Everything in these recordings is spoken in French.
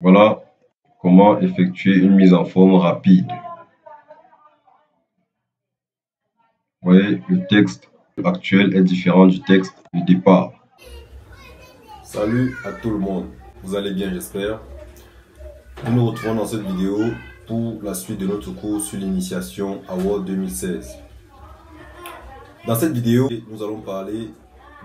Voilà comment effectuer une mise en forme rapide. Vous voyez, le texte actuel est différent du texte de départ. Salut à tout le monde, vous allez bien j'espère. Nous nous retrouvons dans cette vidéo pour la suite de notre cours sur l'initiation à Word 2016. Dans cette vidéo, nous allons parler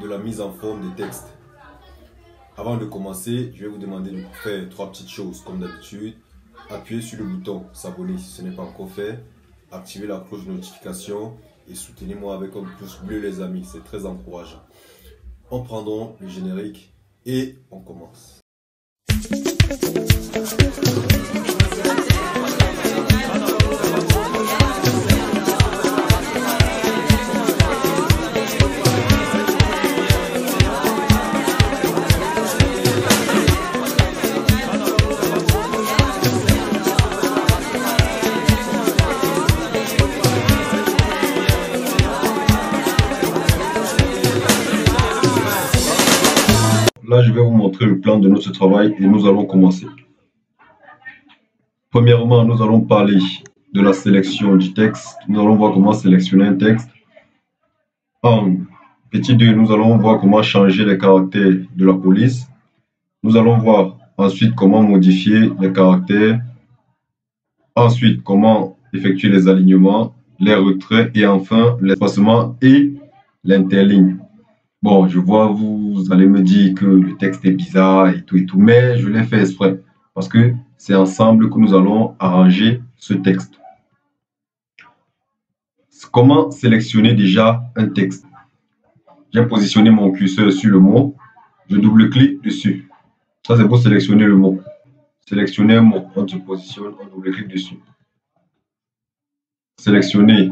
de la mise en forme des textes. Avant de commencer, je vais vous demander de faire trois petites choses comme d'habitude. Appuyez sur le bouton s'abonner si ce n'est pas encore fait. Activez la cloche de notification et soutenez-moi avec un pouce bleu les amis, c'est très encourageant. On prend donc le générique et on commence. Là, je vais vous montrer le plan de notre travail et nous allons commencer. Premièrement, nous allons parler de la sélection du texte. Nous allons voir comment sélectionner un texte. En petit 2, nous allons voir comment changer les caractères de la police. Nous allons voir ensuite comment modifier les caractères. Ensuite, comment effectuer les alignements, les retraits et enfin l'espacement et l'interligne. Bon, je vois, vous allez me dire que le texte est bizarre et tout, mais je l'ai fait exprès parce que c'est ensemble que nous allons arranger ce texte. Comment sélectionner déjà un texte? J'ai positionné mon curseur sur le mot, je double-clique dessus. Ça, c'est pour sélectionner le mot. Sélectionner un mot, on se positionne, on double-clique dessus. Sélectionner.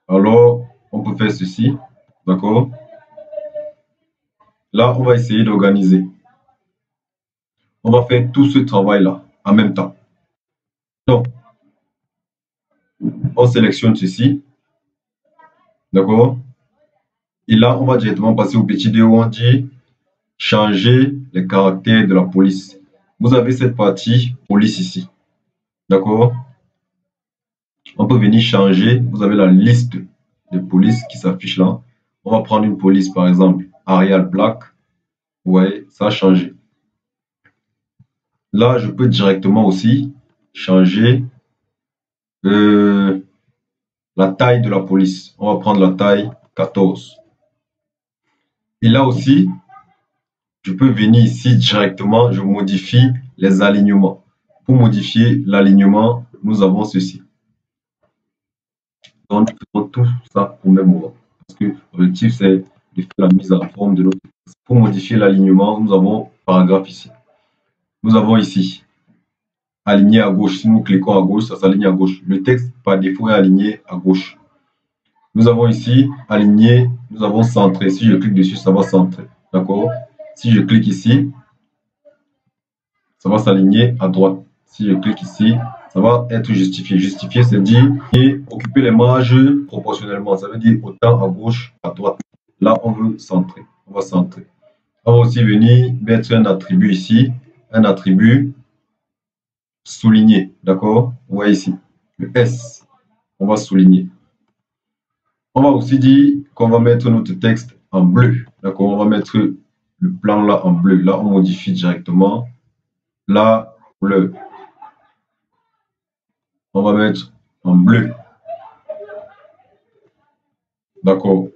Alors, on peut faire ceci, d'accord? Là, on va essayer d'organiser. On va faire tout ce travail-là en même temps. Donc, on sélectionne ceci. D'accord? Et là, on va directement passer au petit 2 où on dit changer les caractères de la police. Vous avez cette partie police ici. D'accord? On peut venir changer. Vous avez la liste de police qui s'affiche là. On va prendre une police, par exemple, Arial Black. Vous voyez, ça a changé. Là, je peux directement aussi changer la taille de la police. On va prendre la taille 14. Et là aussi, je peux venir ici directement, je modifie les alignements. Pour modifier l'alignement, nous avons ceci. Donc, nous faisons tout ça au même moment. Parce que l'objectif, c'est de faire la mise en forme de notre texte. Pour modifier l'alignement, nous avons paragraphe ici. Nous avons ici aligné à gauche. Si nous cliquons à gauche, ça s'aligne à gauche. Le texte, par défaut, est aligné à gauche. Nous avons ici aligné, nous avons centré. Si je clique dessus, ça va centrer. D'accord? Si je clique ici, ça va s'aligner à droite. Si je clique ici, ça va être justifié. Justifié, c'est dire occuper les marges proportionnellement. Ça veut dire autant à gauche, à droite. Là, on veut centrer. On va centrer. On va aussi venir mettre un attribut ici. Un attribut souligné. D'accord? Vous voyez ici. Le S. On va souligner. On va aussi dire qu'on va mettre notre texte en bleu. D'accord? On va mettre le plan là en bleu. Là, on modifie directement la couleur. On va mettre en bleu. D'accord.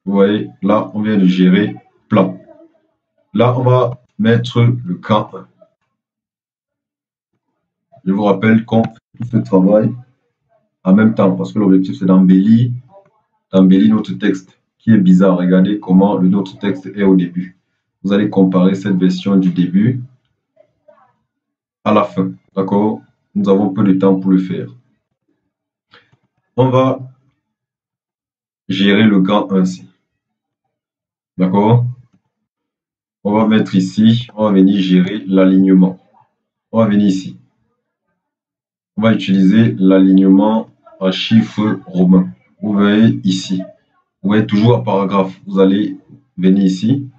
Vous voyez, là, on vient de gérer plan. Là, on va mettre le camp 1. Je vous rappelle qu'on fait tout ce travail en même temps parce que l'objectif, c'est d'embellir notre texte qui est bizarre. Regardez comment notre texte est au début. Vous allez comparer cette version du début à la fin. D'accord? Nous avons peu de temps pour le faire. On va gérer le camp 1 ici. D'accord? On va mettre ici, on va venir gérer l'alignement. On va venir ici. On va utiliser l'alignement en chiffres romains. Vous voyez ici. Vous voyez toujours un paragraphe. Vous allez venir ici.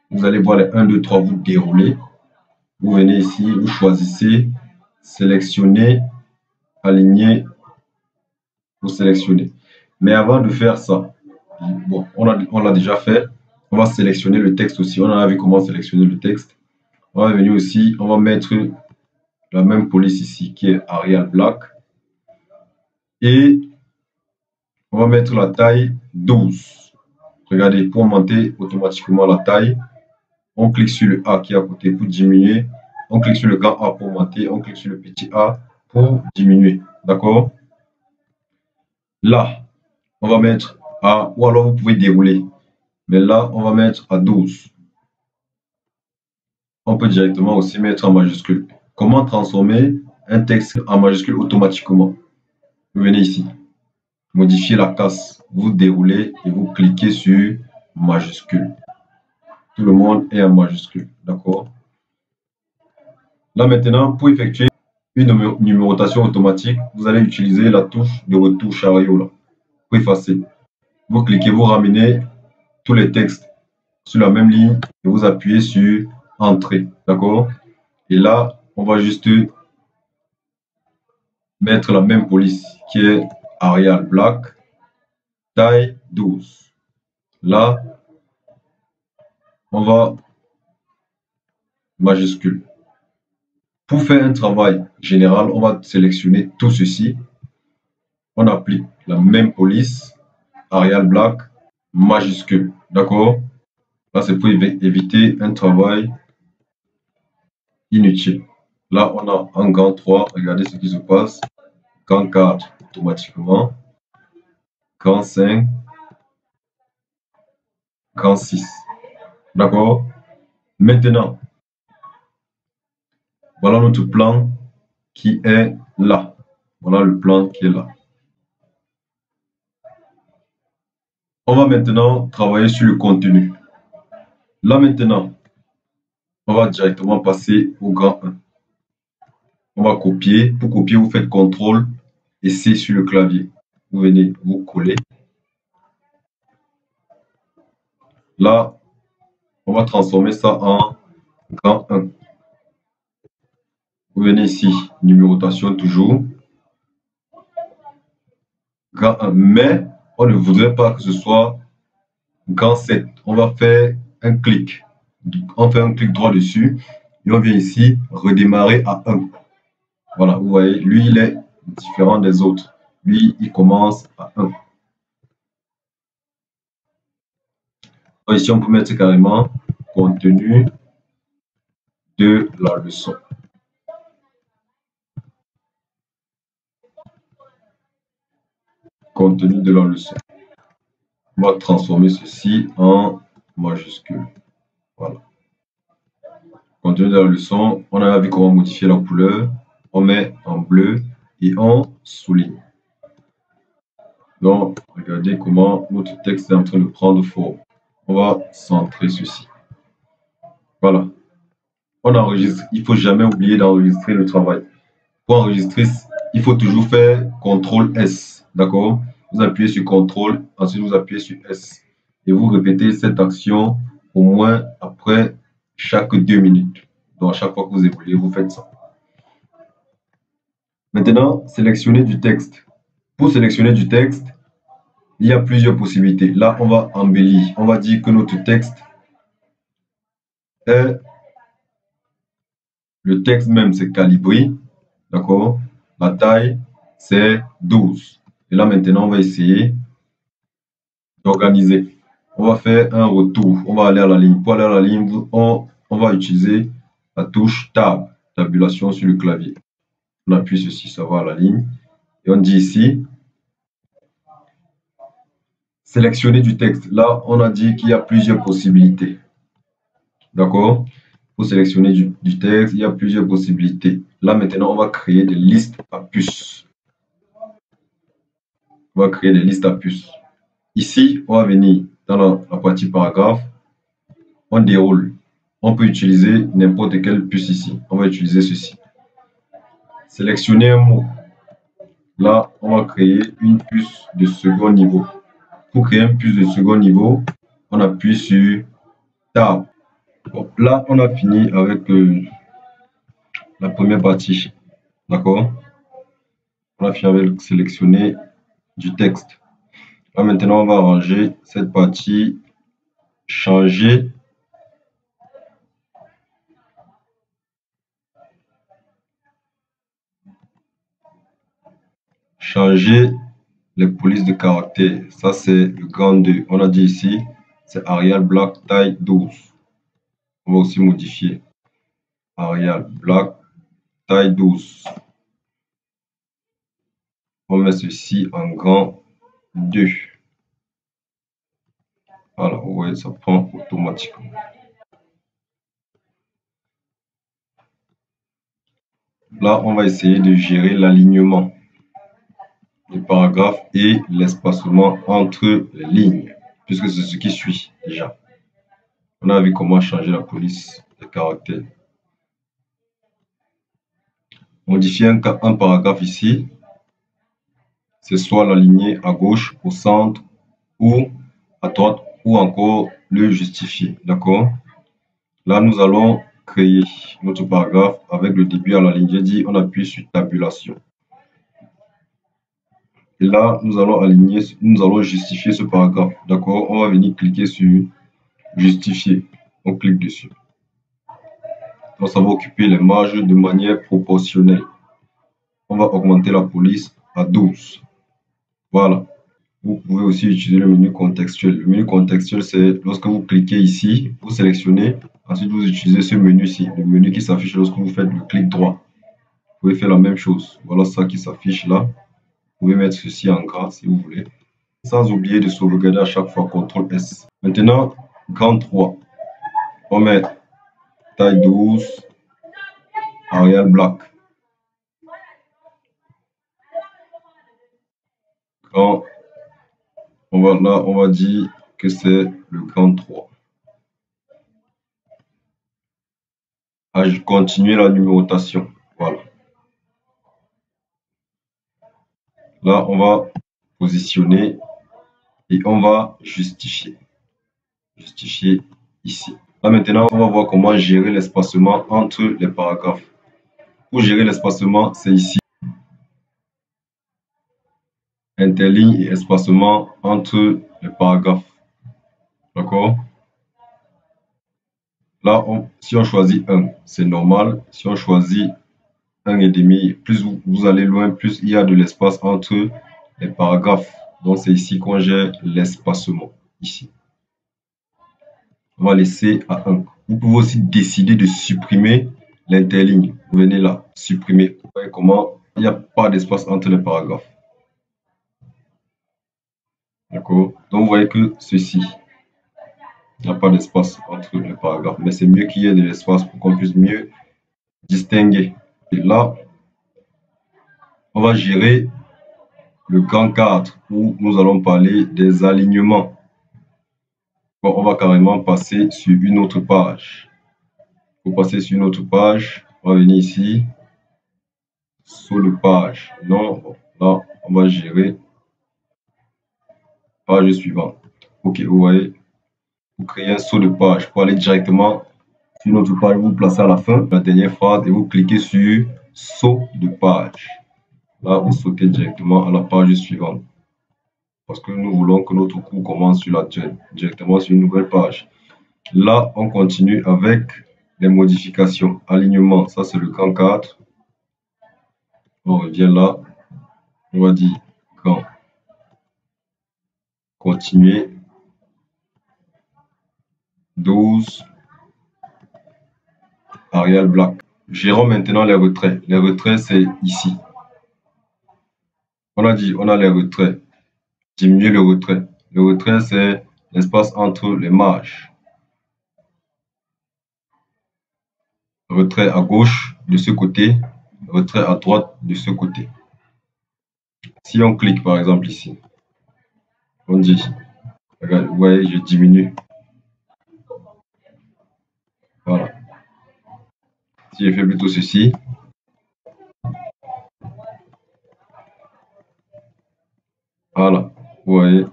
Vous allez voir les 1, 2, 3, vous déroulez. Vous venez ici, vous choisissez, sélectionnez, aligner, vous sélectionnez. Mais avant de faire ça, bon, on l'a déjà fait. On va sélectionner le texte aussi. On a vu comment sélectionner le texte. On va venir aussi, on va mettre la même police ici qui est Arial Black. Et on va mettre la taille 12. Regardez, pour monter automatiquement la taille, on clique sur le A qui est à côté pour diminuer. On clique sur le grand A pour monter. On clique sur le petit A pour diminuer. D'accord? Là, on va mettre à, ou alors vous pouvez dérouler. Mais là, on va mettre à 12. On peut directement aussi mettre en majuscule. Comment transformer un texte en majuscule automatiquement? Vous venez ici, modifier la casse, vous déroulez et vous cliquez sur majuscule. Tout le monde est en majuscule, d'accord? Là maintenant, pour effectuer une numérotation automatique, vous allez utiliser la touche de retour chariot là, pour effacer. Vous cliquez, vous ramenez tous les textes sur la même ligne et vous appuyez sur Entrée, d'accord? Et là, on va juste mettre la même police qui est Arial Black, taille 12. Là, on va majuscule. Pour faire un travail général, on va sélectionner tout ceci. On applique la même police, Arial Black, majuscule. D'accord? Là, c'est pour éviter un travail inutile. Là, on a un gant 3. Regardez ce qui se passe. Gant 4, automatiquement. Gant 5. Gant 6. D'accord? Maintenant, voilà notre plan qui est là. Voilà le plan qui est là. On va maintenant travailler sur le contenu. Là maintenant, on va directement passer au grand 1. On va copier. Pour copier, vous faites CTRL et C sur le clavier. Vous venez, vous coller. Là, on va transformer ça en grand 1. Vous venez ici, numérotation toujours. Grand 1. Mais on ne voudrait pas que ce soit grand 7. On va faire un clic. On fait un clic droit dessus. Et on vient ici, redémarrer à 1. Voilà, vous voyez, lui, il est différent des autres. Lui, il commence à 1. Donc ici, on peut mettre carrément contenu de la leçon. Contenu de la leçon. On va transformer ceci en majuscule. Voilà. Contenu de la leçon, on a vu comment modifier la couleur. On met en bleu et on souligne. Donc, regardez comment notre texte est en train de prendre forme. On va centrer ceci. Voilà. On enregistre. Il ne faut jamais oublier d'enregistrer le travail. Pour enregistrer, il faut toujours faire CTRL S. D'accord? Vous appuyez sur CTRL, ensuite vous appuyez sur S. Et vous répétez cette action au moins après chaque 2 minutes. Donc, à chaque fois que vous évoluez, vous faites ça. Maintenant, sélectionnez du texte. Pour sélectionner du texte, il y a plusieurs possibilités. Là, on va embellir. On va dire que notre texte est... Le texte même, c'est calibré. D'accord? La taille, c'est 12. Et là, maintenant, on va essayer d'organiser. On va faire un retour. On va aller à la ligne. Pour aller à la ligne, on va utiliser la touche Tab, tabulation sur le clavier. On appuie ceci, ça va à la ligne. Et on dit ici, sélectionner du texte. Là, on a dit qu'il y a plusieurs possibilités. D'accord? Pour sélectionner du texte, il y a plusieurs possibilités. Là, maintenant, on va créer des listes à puces. On va créer des listes à puces. Ici, on va venir dans la partie paragraphe. On déroule. On peut utiliser n'importe quelle puce ici. On va utiliser ceci. Sélectionner un mot. Là, on va créer une puce de second niveau. Pour créer une puce de second niveau, on appuie sur Tab. Bon, là, on a fini avec la première partie. D'accord? On a fini avec sélectionner du texte. Là, maintenant, on va arranger cette partie, changer les polices de caractère. Ça, c'est le grand 2. On a dit ici, c'est Arial Black taille 12. On va aussi modifier. Arial Black taille 12. On met ceci en grand 2. Voilà, vous voyez, ça prend automatiquement. Là, on va essayer de gérer l'alignement des paragraphes et l'espacement entre les lignes, puisque c'est ce qui suit déjà. On a vu comment changer la police de caractère. Modifier un paragraphe ici, c'est soit l'aligner à gauche, au centre ou à droite, ou encore le justifier. D'accord? Là, nous allons créer notre paragraphe avec le début à la ligne. J'ai dit, on appuie sur tabulation. Et là, nous allons aligner, nous allons justifier ce paragraphe. D'accord? On va venir cliquer sur justifier. On clique dessus. Donc, ça va occuper les marges de manière proportionnelle. On va augmenter la police à 12. Voilà. Vous pouvez aussi utiliser le menu contextuel. Le menu contextuel, c'est lorsque vous cliquez ici, vous sélectionnez, ensuite vous utilisez ce menu-ci, le menu qui s'affiche lorsque vous faites le clic droit. Vous pouvez faire la même chose. Voilà ça qui s'affiche là. Vous pouvez mettre ceci en gras si vous voulez. Sans oublier de sauvegarder à chaque fois CTRL S. Maintenant, grand 3. On met taille 12, Arial Black. Grand, on va dire que c'est le grand 3. Continuer la numérotation. Voilà. Là, on va positionner et on va justifier. Justifier ici. Là, maintenant, on va voir comment gérer l'espacement entre les paragraphes. Pour gérer l'espacement, c'est ici. Interligne et espacement entre les paragraphes. D'accord? Là, si on choisit 1, c'est normal. Si on choisit 1,5, plus vous allez loin, plus il y a de l'espace entre les paragraphes. Donc, c'est ici qu'on gère l'espacement. Ici. On va laisser à 1. Vous pouvez aussi décider de supprimer l'interligne. Vous venez là, supprimer. Vous voyez comment il n'y a pas d'espace entre les paragraphes. D'accord? Donc, vous voyez que ceci, il n'y a pas d'espace entre les paragraphes. Mais c'est mieux qu'il y ait de l'espace pour qu'on puisse mieux distinguer. Et là, on va gérer le grand 4 où nous allons parler des alignements. Bon, on va carrément passer sur une autre page. Pour passer sur une autre page, on va venir ici, saut de page. Non, bon, là, on va gérer page suivante. Ok, vous voyez, vous créez un saut de page pour aller directement sur notre page. Vous placez à la fin la dernière phrase et vous cliquez sur saut de page. Là, vous sautez directement à la page suivante. Parce que nous voulons que notre cours commence sur directement sur une nouvelle page. Là, on continue avec les modifications. Alignement, ça c'est le grand 4. On revient là. On va dire grand. Continuer. 12. Arial Black. Gérons maintenant les retraits. Les retraits, c'est ici. On a dit, on a les retraits. Diminuer le retrait. Le retrait, c'est l'espace entre les marges. Retrait à gauche de ce côté, retrait à droite de ce côté. Si on clique par exemple ici, on dit, regarde, vous voyez, je diminue. Voilà. Si je fais plutôt ceci, voilà, vous voyez,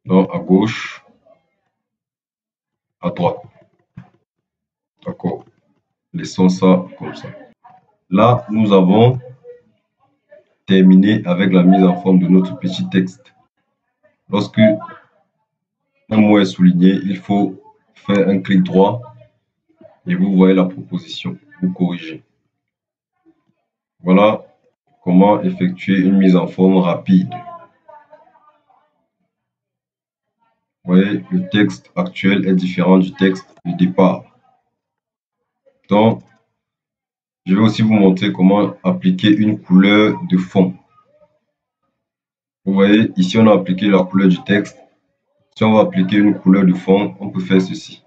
donc à gauche, à droite. D'accord. Laissons ça comme ça. Là, nous avons terminé avec la mise en forme de notre petit texte. Lorsque un mot est souligné, il faut faire un clic droit et vous voyez la proposition. Vous corrigez. Voilà comment effectuer une mise en forme rapide. Vous voyez, le texte actuel est différent du texte de départ. Donc, je vais aussi vous montrer comment appliquer une couleur de fond. Vous voyez, ici, on a appliqué la couleur du texte. Si on va appliquer une couleur de fond, on peut faire ceci.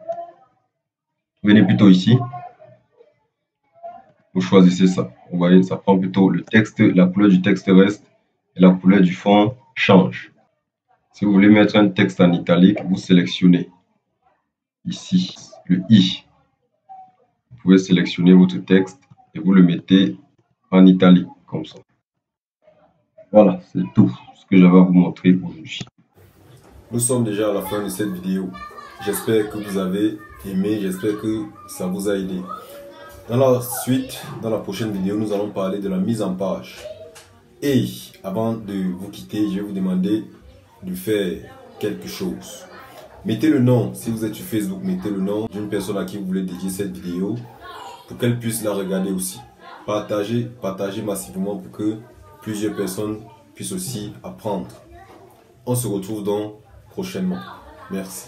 Venez plutôt ici. Vous choisissez ça. Vous voyez, ça prend plutôt le texte, la couleur du texte reste et la couleur du fond change. Si vous voulez mettre un texte en italique, vous sélectionnez ici le I. Vous pouvez sélectionner votre texte et vous le mettez en italique comme ça. Voilà, c'est tout ce que j'avais à vous montrer aujourd'hui. Nous sommes déjà à la fin de cette vidéo. J'espère que vous avez aimé, j'espère que ça vous a aidé. Dans la suite, dans la prochaine vidéo, nous allons parler de la mise en page. Et avant de vous quitter, je vais vous demander de faire quelque chose. Mettez le nom, si vous êtes sur Facebook, mettez le nom d'une personne à qui vous voulez dédier cette vidéo pour qu'elle puisse la regarder aussi. Partagez massivement pour que plusieurs personnes puissent aussi apprendre. On se retrouve donc prochainement. Merci.